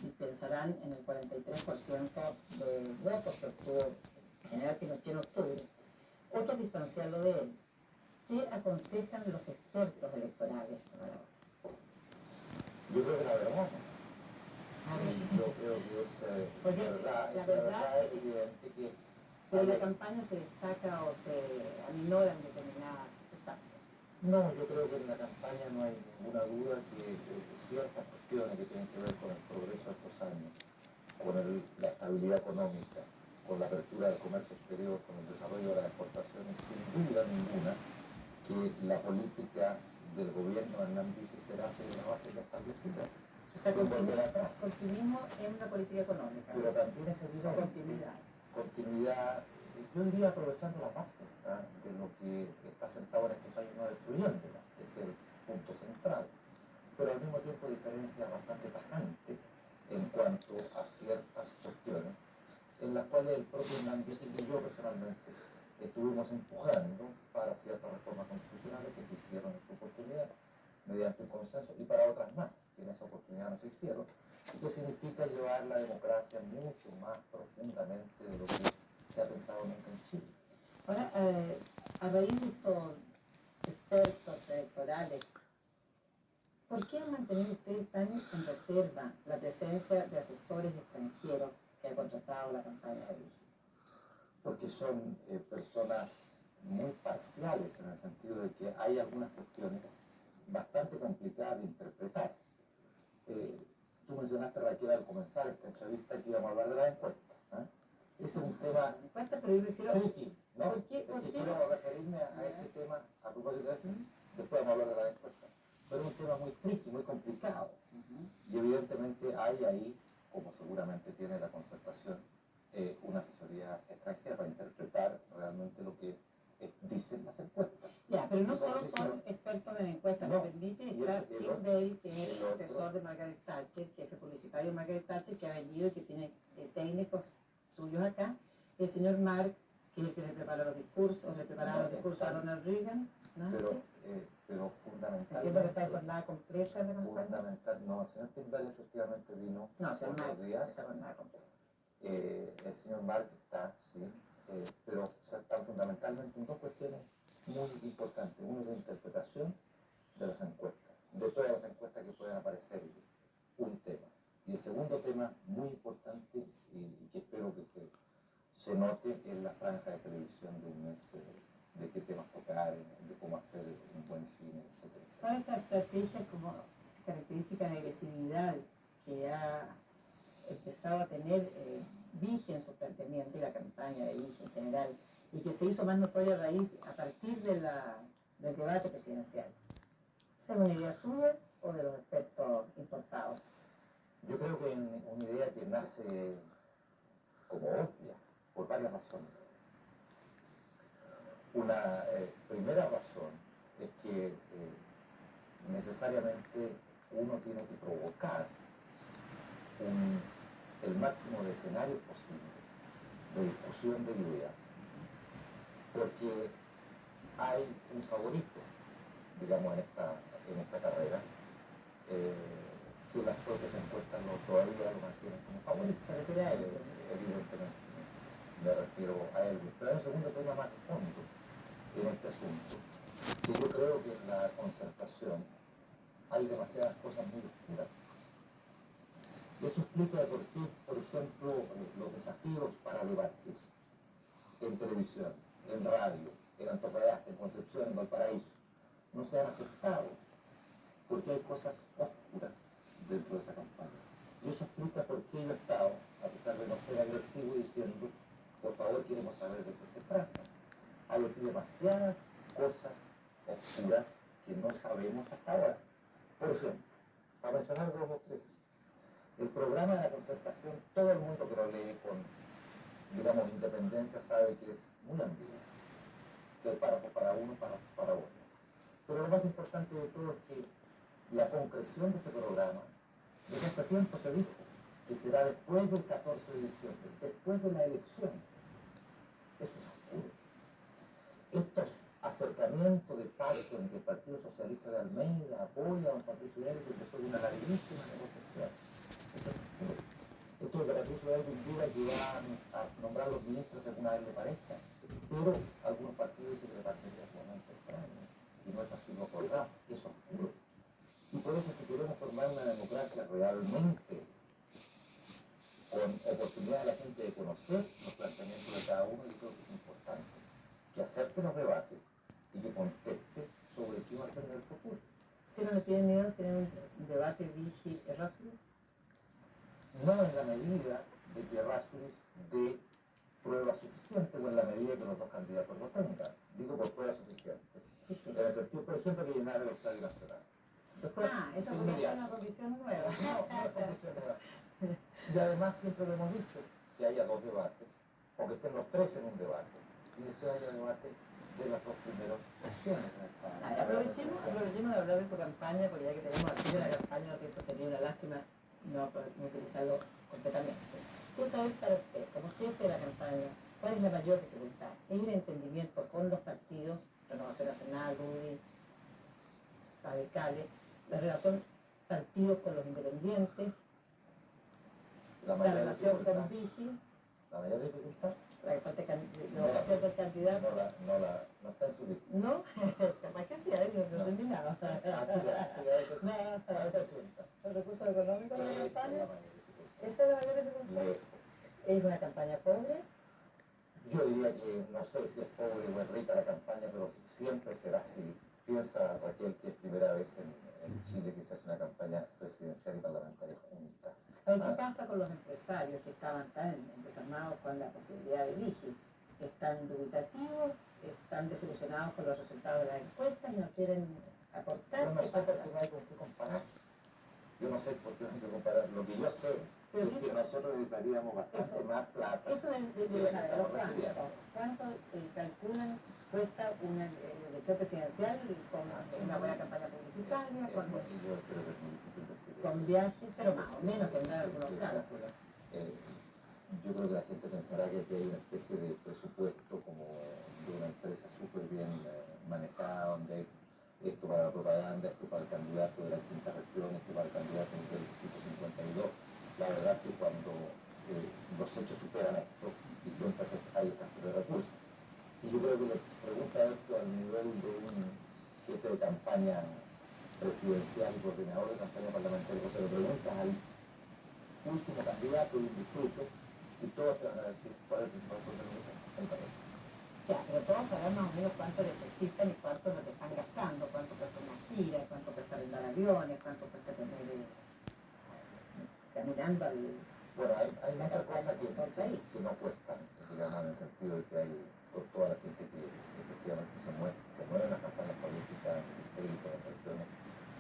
y pensarán en el 43% de votos que obtuvo el general Pinochet en octubre. Otros distanciarlo de él. ¿Qué aconsejan los expertos electorales? Yo creo que la verdad, sí, yo creo que es verdad, la verdad es evidente que... Pero la campaña se destaca o se aminoran determinadas circunstancias. No, yo creo que en la campaña no hay ninguna duda que ciertas cuestiones que tienen que ver con el progreso de estos años, con la estabilidad económica, con la apertura del comercio exterior, con el desarrollo de las exportaciones, sin duda ninguna que la política del gobierno de Hernán Vigi será sobre la base ya establecida. O sea, sin volver atrás. continuismo en la política económica. Pero también es evidente. Continuidad, yo diría aprovechando las bases de lo que está sentado en estos años, no destruyéndola, es el punto central, pero al mismo tiempo diferencia bastante tajante en cuanto a ciertas cuestiones en las cuales el propio Hernán Vigi y yo personalmente estuvimos empujando para ciertas reformas constitucionales que se hicieron en su oportunidad mediante un consenso, y para otras más que en esa oportunidad no se hicieron, y que significa llevar la democracia mucho más profundamente de lo que se ha pensado nunca en Chile. Ahora, a raíz de estos expertos electorales, ¿por qué han mantenido ustedes tan en reserva la presencia de asesores extranjeros que ha contratado la campaña de Vigil? Porque son personas muy parciales en el sentido de que hay algunas cuestiones bastante complicadas de interpretar. Tú mencionaste, Raquel, al comenzar esta entrevista que íbamos a hablar de la encuesta. Ese es un tema Encuesta, pero yo prefiero... tricky, ¿no? ¿Por qué? ¿Por qué? Quiero referirme a este tema a propósito de eso, después vamos a hablar de la encuesta. Pero es un tema muy tricky, muy complicado. Y evidentemente hay ahí, como seguramente tiene la concertación, una asesoría extranjera para interpretar realmente lo que dicen las encuestas. Ya, pero no Y solo posición. son expertos en encuestas, No, me permite, y está el Tim otro- Bale, que es el otro- asesor de Margaret Thatcher, jefe publicitario de Margaret Thatcher, que ha venido y que tiene técnicos suyos acá, y el señor Mark, que es el que le prepara los discursos, le preparaba los discursos a Ronald Reagan, ¿no? Pero, Sí. pero Entiendo que está en fundamentalmente, jornada completa de campaña. no, el señor Timbal efectivamente vino No, el señor por Mark 2 días. está en jornada completa. El señor Mark está, sí, pero están fundamentalmente en dos cuestiones muy importantes. Uno es la interpretación de las encuestas, de todas las encuestas que pueden aparecer, un tema. Y el segundo tema muy importante y que espero que se note es la franja de televisión de un mes, de qué temas tocar, de cómo hacer un buen cine, etcétera, etcétera. ¿Cuál es esta estrategia como característica de agresividad que ha empezado a tener Vigil en su planteamiento y la campaña de Vigil en general, y que se hizo más notoria a partir del debate presidencial? ¿Esa es una idea suya o de los expertos importados? Yo creo que es una idea que nace como obvia, por varias razones. Una primera razón es que necesariamente uno tiene que provocar el máximo de escenarios posibles de discusión de ideas, porque hay un favorito, digamos, en esta carrera, que las propias encuestas todavía lo mantienen como favorito. Se refiere a él. Evidentemente, me refiero a él. Pero hay un segundo tema más de fondo en este asunto, que yo creo que en la concertación hay demasiadas cosas muy oscuras. Y eso explica por qué, por ejemplo, los desafíos para debatir en televisión, en radio, en Antofagasta, en Concepción, en Valparaíso, no sean aceptados, porque hay cosas oscuras dentro de esa campaña. Y eso explica por qué yo he estado, a pesar de no ser agresivo, diciendo, por favor, queremos saber de qué se trata. Hay aquí demasiadas cosas oscuras que no sabemos hasta ahora. Por ejemplo, para mencionar dos o tres, el programa de la concertación, todo el mundo que lo lee con, digamos, independencia sabe que es muy ambiguo, que hay párrafos para uno, párrafos para otro. Pero lo más importante de todo es que la concreción de ese programa, desde hace tiempo se dijo que será después del 14 de diciembre, después de la elección. Eso es oscuro. Estos acercamientos de pacto en que el Partido Socialista de Almeida apoya a un Patricio Elwin después de una larguísima negociación, eso es oscuro. Esto de que Patricio Elwin diga que va a nombrar los ministros según a él le parezca, pero algunos partidos dicen que le parecería sumamente extraño, y no es así lo acordado, es oscuro. Y por eso, si queremos formar una democracia realmente con oportunidad de la gente de conocer los planteamientos de cada uno, yo creo que es importante que acepte los debates y que conteste sobre qué va a hacer en el futuro. ¿Usted no le tiene miedo a tener un debate Vigil-Errázuriz? No en la medida de que Errázuriz dé prueba suficiente o en la medida que los dos candidatos lo tengan. Digo por prueba suficiente. Sí, En el sentido, por ejemplo, que llenar el Estadio Nacional. Después, esa es inmediato. una condición nueva. No es condición nueva. Y además siempre lo hemos dicho, que haya dos debates, o que estén los tres en un debate, y después haya debate de las dos primeras opciones. Aprovechemos de hablar de su campaña, porque ya que tenemos aquí de la campaña, ¿no es cierto? Sería una lástima no utilizarlo completamente. Quiero saber para usted, como jefe de la campaña, ¿cuál es la mayor dificultad? ¿Es el entendimiento con los partidos, Renovación Nacional, UDI, radicales, la relación partidos con los independientes, la relación con Vigil La mayor dificultad La falta la opción del candidato. no está en su lista. No, capaz que sí, no terminaba. Los recursos económicos de la campaña. Esa es la mayor dificultad. ¿Es una campaña pobre? Yo diría que no sé si es pobre o es rica la campaña, pero siempre será así. Piensa, Raquel, que es primera vez en Chile que se hace una campaña presidencial y parlamentaria junta. A ver, ¿qué pasa con los empresarios que estaban tan entusiasmados con la posibilidad de Vigi? ¿Están dubitativos? ¿Están desilusionados con los resultados de las encuestas y no quieren aportar? Yo no ¿Qué sé por pasa? qué no hay con qué comparar. Yo no sé por qué no hay que comparar. Lo que yo sé Pero es sí, que nosotros necesitaríamos bastante más plata. Eso de saber cuánto calculan cuesta una elección presidencial con una buena campaña publicitaria, Yo creo que es muy difícil decir. con viajes, pero más o menos tendrá algunos cálculos. Yo creo que la gente pensará que aquí hay una especie de presupuesto como de una empresa súper bien manejada, donde hay esto para la propaganda, esto para el candidato de la quinta región, esto para el candidato del distrito 52. La verdad es que cuando los hechos superan esto y siempre hay escasez de recursos. Y yo creo que le pregunta esto al nivel de un jefe de campaña presidencial y coordinador de campaña parlamentaria, o sea, le preguntas al último candidato de un distrito y todos te van a decir cuál es el principal problema. Ya, pero todos saben más o menos cuánto necesitan y cuánto es lo que están gastando, cuánto cuesta una gira, cuánto cuesta arrendar aviones, cuánto cuesta tener caminando al... Bueno, hay muchas cosas que no cuestan, digamos, en el sentido de que hay toda la gente que efectivamente se mueve en las campañas políticas, en distritos, en regiones,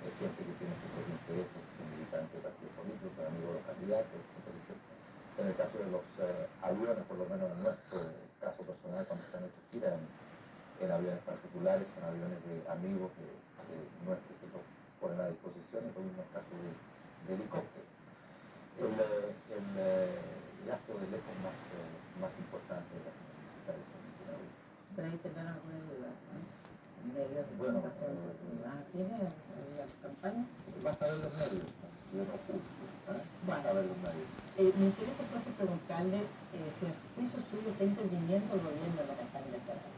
es gente que tiene su propio interés, porque son militantes de partidos políticos, son amigos de los candidatos, etcétera, etcétera. En el caso de los aviones, por lo menos en nuestro caso personal, cuando se han hecho giras en aviones particulares, son aviones de amigos nuestros que los ponen a disposición, y por el mismo caso de helicóptero. El gasto de lejos más importante de las publicitarias en el avión. Pero ahí tendrán alguna ayuda, ¿no? Medios de comunicación más afines a la campaña. Basta ver los medios, yo no juzgo, basta ver los medios. Me interesa entonces preguntarle si a juicio suyo está interviniendo el gobierno en la campaña electoral.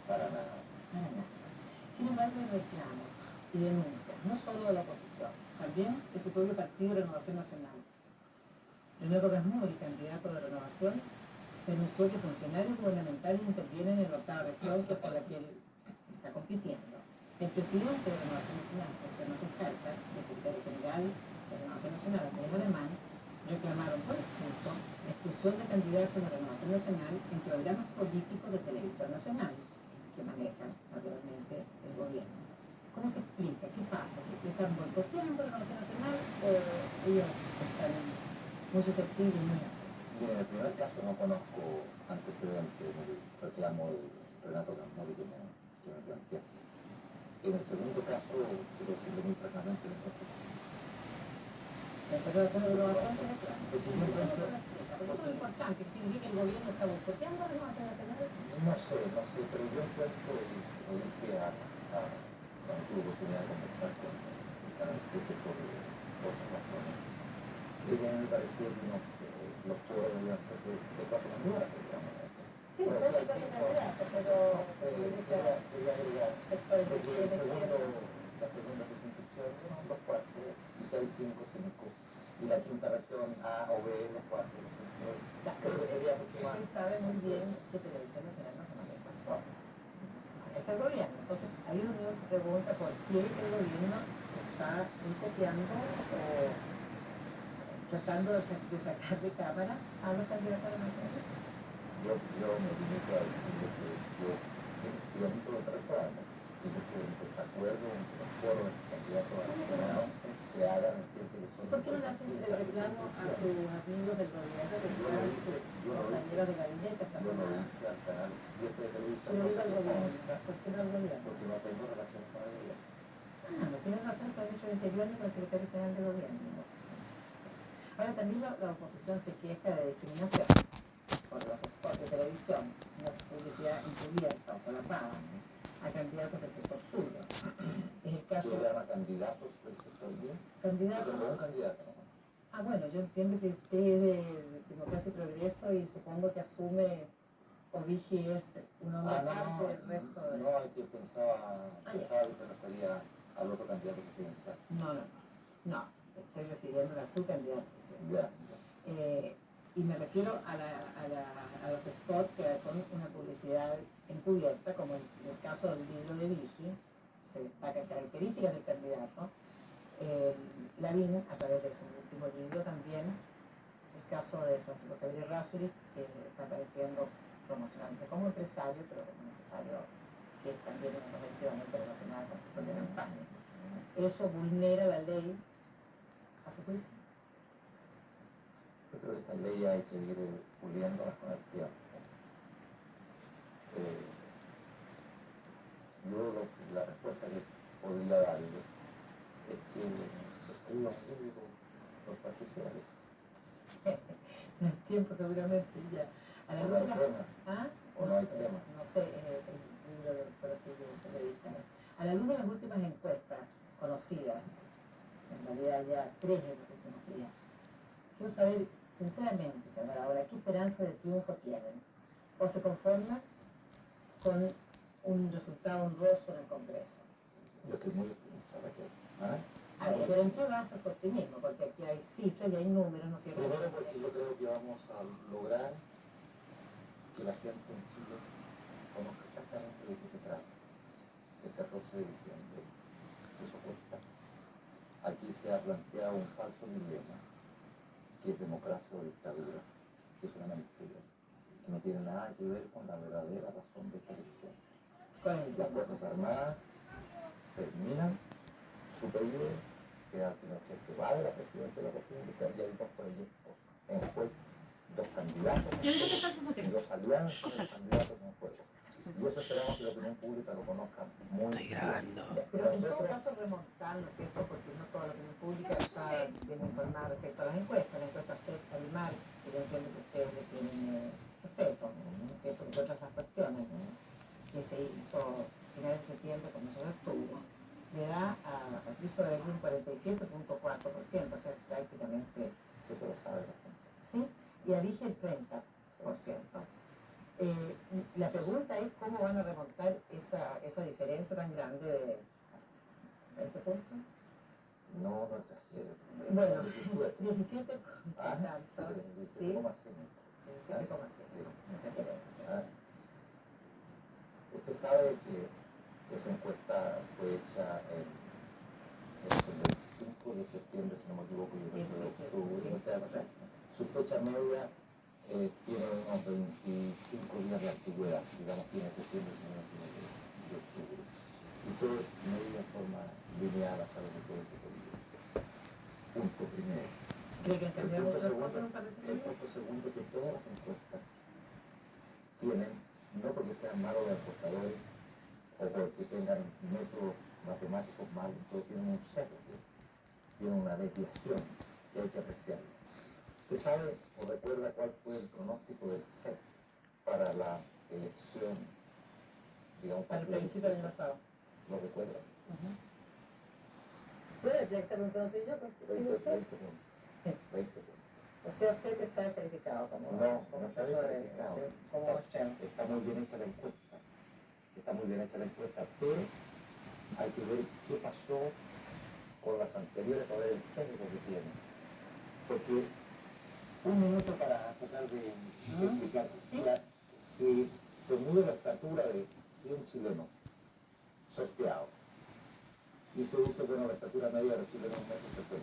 Para nada. Para nada. Sin embargo, hay reclamos y denuncias, no solo de la oposición, también de su propio partido Renovación Nacional. Renato Gasmuri, candidato de Renovación, denunció que funcionarios gubernamentales intervienen en la octava región, que es por la que él está compitiendo. El presidente de Renovación Nacional, Sergio Fijalca, y el secretario general de Renovación Nacional, Andrés Alemán, reclamaron por escrito la exclusión de candidatos de Renovación Nacional en programas políticos de televisión nacional, que maneja naturalmente el gobierno. ¿Cómo se explica? ¿Qué pasa? ¿Que están boicoteando la Renovación Nacional o ellos están muy susceptibles y muy así? Mira, en el primer caso no conozco antecedentes en el reclamo de Renato Gasmuri que me planteaste. En el segundo caso, quiero decirlo muy francamente, no encuentro posible. La Federación de Renovación tiene claro. Porque eso es lo importante, que significa que el gobierno está boicoteando la Renovación Nacional. No sé, pero yo encuentro, y se lo dije cuando tuve oportunidad de conversar con el Canal 7 por otras razones, me parecía que los foros debían ser de 4 candidatos, digamos. Sí, son de 4 candidatos, pero quería agregar sectores de la segunda circunscripción, los 4, quizá hay 5, y la quinta región A o B, los 4, los 5. Creo que sería mucho más. Usted sabe muy bien que Televisión Nacional no se maneja sola, maneja el gobierno. Entonces, ahí es donde uno se pregunta por qué el gobierno está copiando o tratando de sacar de cámara a los candidatos a la nacional. Yo me limito a decirle que yo entiendo el reclamo, entiendo que el desacuerdo entre los foros, entre candidatos a la Senado, se hagan en gente que son... ¿Por qué no le hacen el reclamo a sus amigos del gobierno, que fueron sus compañeros de gabinete esta Yo lo semana? hice al canal 7 de televisión, Pero digo al cosa que gobierno, consta, ¿por qué no al gobierno? porque no tengo relación con el gobierno. No tiene razón con el ministro del Interior ni con el secretario general de gobierno. Ahora también la oposición se queja de discriminación por los spots de televisión, una publicidad encubierta o solapada a candidatos del sector suyo. Es el caso... ¿Se llama candidatos del sector bien? Candidatos... Pero no un candidato, ¿no? Ah, bueno, yo entiendo que usted es Democracia y Progreso y supongo que asume Ovigi es un hombre aparte del resto de... No, es que pensaba que se refería al otro candidato presidencial. No, estoy refiriéndome a su candidato presidencial. Y me refiero a los spots que son una publicidad encubierta, como en el caso del libro de Vigi, se destacan características del candidato. Lavín, a través de su último libro también, el caso de Francisco Javier Errázuriz, que está apareciendo promocionándose como empresario, pero como empresario que es también una cosa íntimamente relacionada con su propia campaña. Eso vulnera la ley a su juicio. Yo creo que esta ley hay que ir puliéndolas con el tiempo. La respuesta que podría darle es que escriba un libro por participantes. No es tiempo seguramente ya. A la luz de las... ¿Ah? No sé, el libro de solo escribió un periodista. A la luz de las últimas encuestas conocidas, en realidad ya 3 en los últimos días, quiero saber, sinceramente, señora, ahora, ¿qué esperanza de triunfo tienen? ¿O se conforman con un resultado honroso en el Congreso? Yo estoy muy optimista, Raquel. A ver, pero ¿en qué basa su optimismo? Porque aquí hay cifras y hay números, ¿no es cierto? Primero porque yo creo que vamos a lograr que la gente en Chile conozca exactamente de qué se trata. El 14 de diciembre, eso cuesta. Aquí se ha planteado un falso dilema, que es democracia o dictadura, que es una mentira, que no tiene nada que ver con la verdadera razón de esta elección. Las Fuerzas Armadas terminan su periodo, General Pinochet se va de la presidencia de la República y hay 2 proyectos en juego, 2 candidatos en juego y 2 alianzas de candidatos en juego. Y eso esperamos que la opinión pública lo conozca muy bien. Pero en todo caso remontar, ¿no es cierto? Porque no toda la opinión pública está bien informada respecto a las encuestas. La encuesta CEP Alimar, que yo entiendo que ustedes le tienen respeto, ¿no es cierto? Porque otras las cuestiones, ¿no? Que se hizo a finales de septiembre, comienzos de octubre, le da a Patricio Aylwin un 47.4%, o sea, prácticamente... Eso se lo sabe la gente. Sí, y a Vigi el 30%. La pregunta es cómo van a remontar esa diferencia tan grande de 20 puntos. No exagero. Bueno, 17. 17 Sí, 17,5. 17,5. Usted sabe que esa encuesta fue hecha el 25 de septiembre, si no me equivoco, y el 1 de octubre. O sea, su fecha media tiene unos 25 días de antigüedad, digamos fines de septiembre, primeros de octubre. Y fue medida en forma lineal a través de todo ese periodo. Punto primero. ¿Cree que han cambiado muchas cosas en un par de El punto segundo es que todas las encuestas tienen, no porque sean malos los encuestadores o porque tengan métodos matemáticos malos, pero tienen un sesgo, tienen una desviación que hay que apreciar. ¿Usted sabe o recuerda cuál fue el pronóstico del CEP para la elección, digamos, para el plebiscito del año pasado? ¿Lo recuerda? Puede, ya está preguntando si yo, 20 puntos. O sea, CEP está calificado como... No está descalificado. Como está muy bien hecha la encuesta. Está muy bien hecha la encuesta, pero hay que ver qué pasó con las anteriores para ver el sesgo que tiene. Porque un minuto para tratar de explicar. ¿Sí? Si se mide la estatura de 100 chilenos sorteados y se dice, bueno, la estatura media de los chilenos es 1,70 m,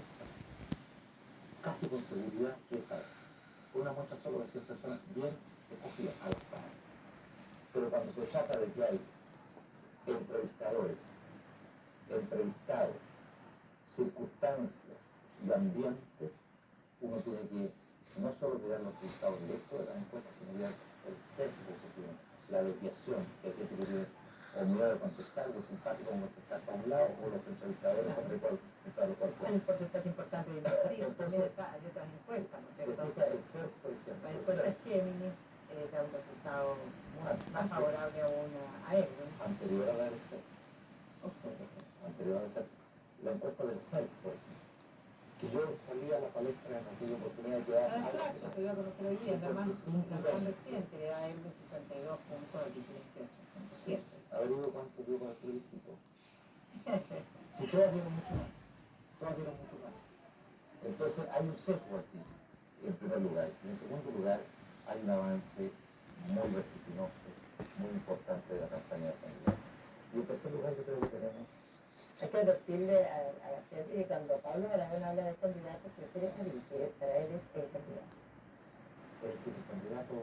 casi con seguridad que esa es una muestra solo de 100 personas bien escogidas al azar. Pero cuando se trata de que hay entrevistadores, entrevistados, circunstancias y ambientes, uno tiene que no solo mirar los resultados directos de las encuestas, sino mirar el sesgo que tiene, la desviación, que hay gente que tiene o miedo de contestar, o simpático con contestar para un lado, o los entrevistadores entre cuál. Hay un porcentaje importante de indecisos, también hay otras encuestas, ¿no es cierto? El CERP, por ejemplo. La encuesta Géminis da un resultado más favorable a él, ¿no? Anterior a la del CERP. Puede ser. Anterior a la del CERP. La encuesta del CERP, por ejemplo, que yo salí a la palestra en aquella oportunidad que hace La Flaxo se dio a conocer hoy día, la más 55 reciente, le da el de 52 puntos al 28.7. Averiguo cuánto dio para el plebiscito. Si todas dieron mucho más, todas dieron mucho más. Entonces hay un sesgo aquí, en primer lugar. Y en segundo lugar, hay un avance muy vertiginoso, muy importante de la campaña de candidato. Y en tercer lugar, yo creo que tenemos... Hay que advertirle a la gente que cuando Pablo Aragón habla de candidato se refiere a dirigir, para él es el candidato. Es decir, el candidato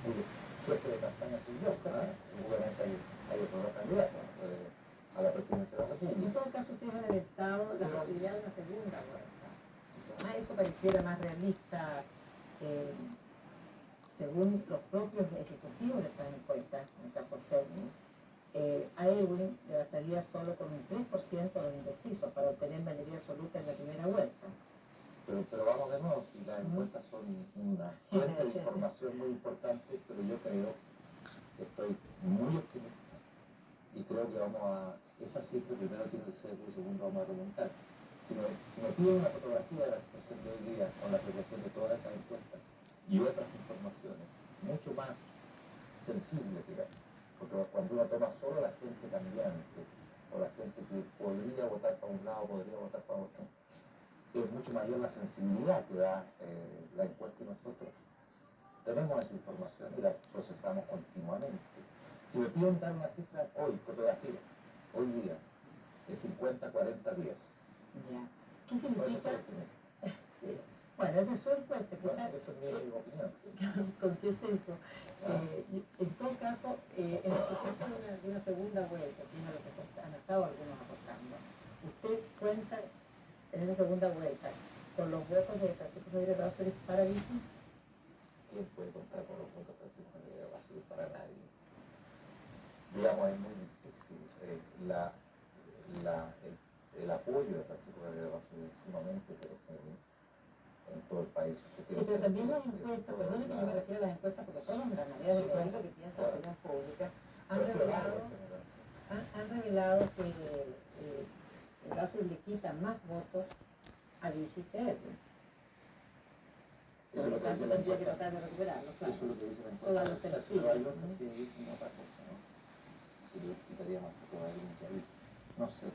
cuyo jefe de campaña soy yo, ¿verdad? Seguramente hay otros candidatos a la presidencia de la En República. todo caso, ustedes han alentado la posibilidad de una segunda vuelta. Sí, claro. Además, eso pareciera más realista, según los propios ejecutivos de estas encuestas, en el caso CERNI. A Elwin le bastaría solo con un 3% de los indecisos para obtener mayoría absoluta en la primera vuelta. Pero vamos de nuevo, si las encuestas son una fuente de información muy importante, pero yo creo, estoy muy optimista y creo que vamos a, esa cifra primero tiene el sesgo y segundo vamos a remontar. Si me piden una fotografía de la situación de hoy día con la apreciación de todas esas encuestas y otras informaciones mucho más sensibles, digamos, porque cuando uno toma solo la gente cambiante o la gente que podría votar para un lado, podría votar para otro, es mucho mayor la sensibilidad que da la encuesta y nosotros tenemos esa información y la procesamos continuamente. Si me piden dar una cifra hoy, fotografía, hoy día, es 50, 40, 10. Ya. ¿Qué Por eso significa? estoy optimista. Sí. Bueno, esa es su encuesta, Bueno, quizás. esa es mi opinión. ¿Con qué sesgo? En todo caso, en el supuesto de una segunda vuelta, que es a lo que se han estado algunos apostando, ¿usted cuenta en esa segunda vuelta con los votos de Francisco Javier Errázuriz para Vigil? ¿Quién puede contar con los votos de Francisco Javier Errázuriz? Para nadie. Digamos, es muy difícil. El apoyo de Francisco Javier Errázuriz es sumamente heterogéneo en todo el país. Sí, pero también las encuestas, perdone que yo me refiero a las encuestas porque son las maneras de medir lo que piensa la opinión pública, han revelado que Errázuriz le quita más votos a Vigil que a Erwin. Eso es lo que dice la Tendría que encuesta. tratar de recuperarlo, claro. Eso es lo que dice la Eso da los encuesta. perfiles, Pero hay otros ¿no? que dicen otra cosa, ¿no? Que yo quitaría más votos a alguien que a Vigil. No sé.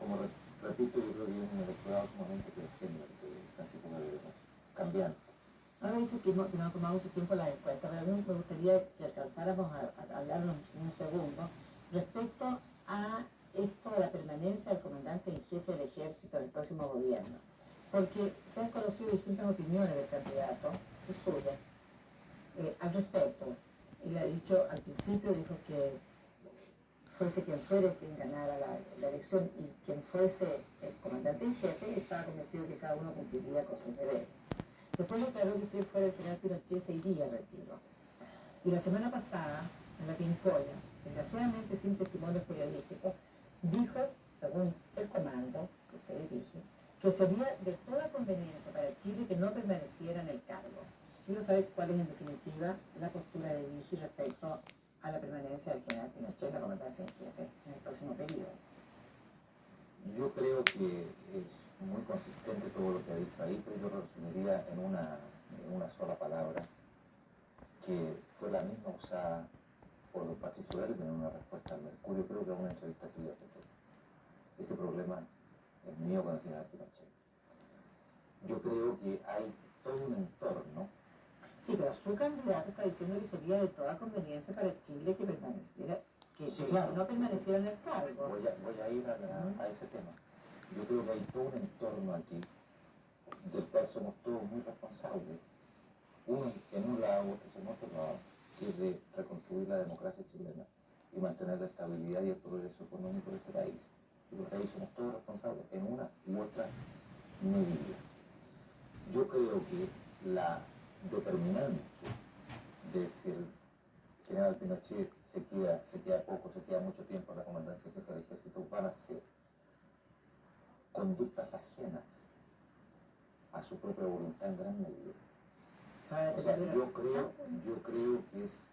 Como repito, yo creo que es un electorado sumamente heterogéneo el de Francisco Javier Errázuriz. Cambiante. Ahora dice que no ha tomado mucho tiempo la encuesta, pero a mí me gustaría que alcanzáramos a hablar un segundo respecto a esto de la permanencia del comandante en jefe del ejército del próximo gobierno. Porque se han conocido distintas opiniones del candidato, y suya, al respecto. Él ha dicho, al principio dijo que fuese quien fuera quien ganara la elección y quien fuese el comandante en jefe, estaba convencido que cada uno cumpliría con sus deberes. Después declaró que si él fuera el general Pinochet se iría al retiro. Y la semana pasada, en la Pintoya, desgraciadamente sin testimonios periodísticos, dijo, según el comando que usted dirige, que sería de toda conveniencia para Chile que no permaneciera en el cargo. Quiero saber cuál es en definitiva la postura de Vigil respecto a la permanencia del general Pinochet en la comandancia en jefe en el próximo periodo. Yo creo que es muy consistente todo lo que ha dicho ahí, pero yo lo resumiría en una sola palabra, que fue la misma usada por los Patricio Elwin en una respuesta al Mercurio, creo que en una entrevista tuya, Petro. Ese problema es mío con el general Pinochet. Yo creo que hay todo un entorno. Sí, pero su candidato está diciendo que sería de toda conveniencia para Chile que permaneciera, Sí, claro. no permaneciera en el cargo. Voy a ir a ese tema. Yo creo que hay todo un entorno aquí del cual somos todos muy responsables. Uno en un lado, otros en otro lado, que es de reconstruir la democracia chilena y mantener la estabilidad y el progreso económico de este país. Yo creo que ahí somos todos responsables en una u otra medida. Yo creo que la determinante de si el general Pinochet se queda poco, se queda mucho tiempo en la comandancia jefe del ejército, van a ser conductas ajenas a su propia voluntad en gran medida. O sea, yo creo que es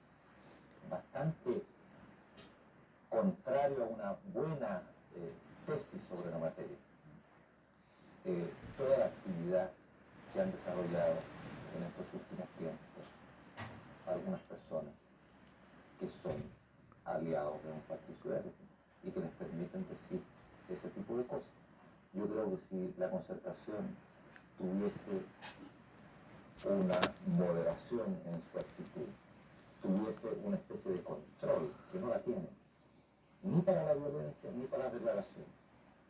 bastante contrario a una buena tesis sobre la materia. Toda la actividad que han desarrollado en estos últimos tiempos algunas personas que son aliados de don Patricio Erwin y que les permiten decir ese tipo de cosas. Yo creo que si la Concertación tuviese una moderación en su actitud, tuviese una especie de control, que no la tiene, ni para la violencia ni para las declaraciones,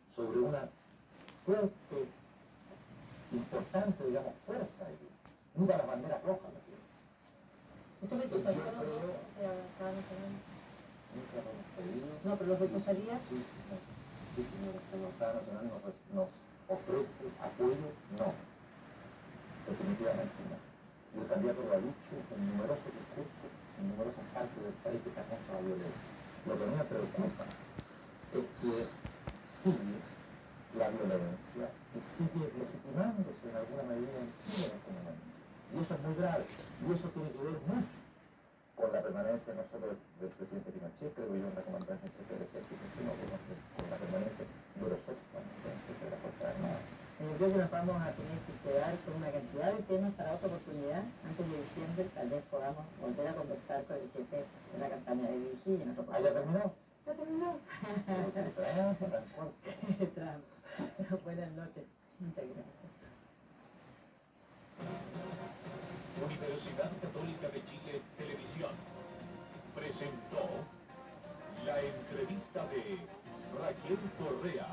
sobre una fuerte, importante, digamos, fuerza allí, ni para las banderas rojas la tiene. ¿Usted rechazaría los votos de Avanzada Nacional? Nunca lo hemos pedido. No, pero ¿los rechazaría? Sí, señor. Sí, señora. Si Avanzada Nacional nos ofrece apoyo, no. Definitivamente no. Y el candidato lo ha dicho en numerosos discursos, en numerosas partes del país, que está contra la violencia. Lo que a mí me preocupa es que sigue la violencia y sigue legitimándose en alguna medida en Chile en este momento. Y eso es muy grave. Y eso tiene que ver mucho con la permanencia no solo del presidente Pinochet, creo yo, en la comandancia en jefe del ejército, sino con la permanencia de los otros comandantes en jefe de la Fuerza Armada. Yo creo que nos vamos a tener que quedar con una cantidad de temas para otra oportunidad. Antes de diciembre tal vez podamos volver a conversar con el jefe de la campaña de Virginia en otro ¿Ah, ya terminó? ¿Ya terminó? Tan corto. Trump. Buenas noches. Muchas gracias. Universidad Católica de Chile Televisión presentó la entrevista de Raquel Correa.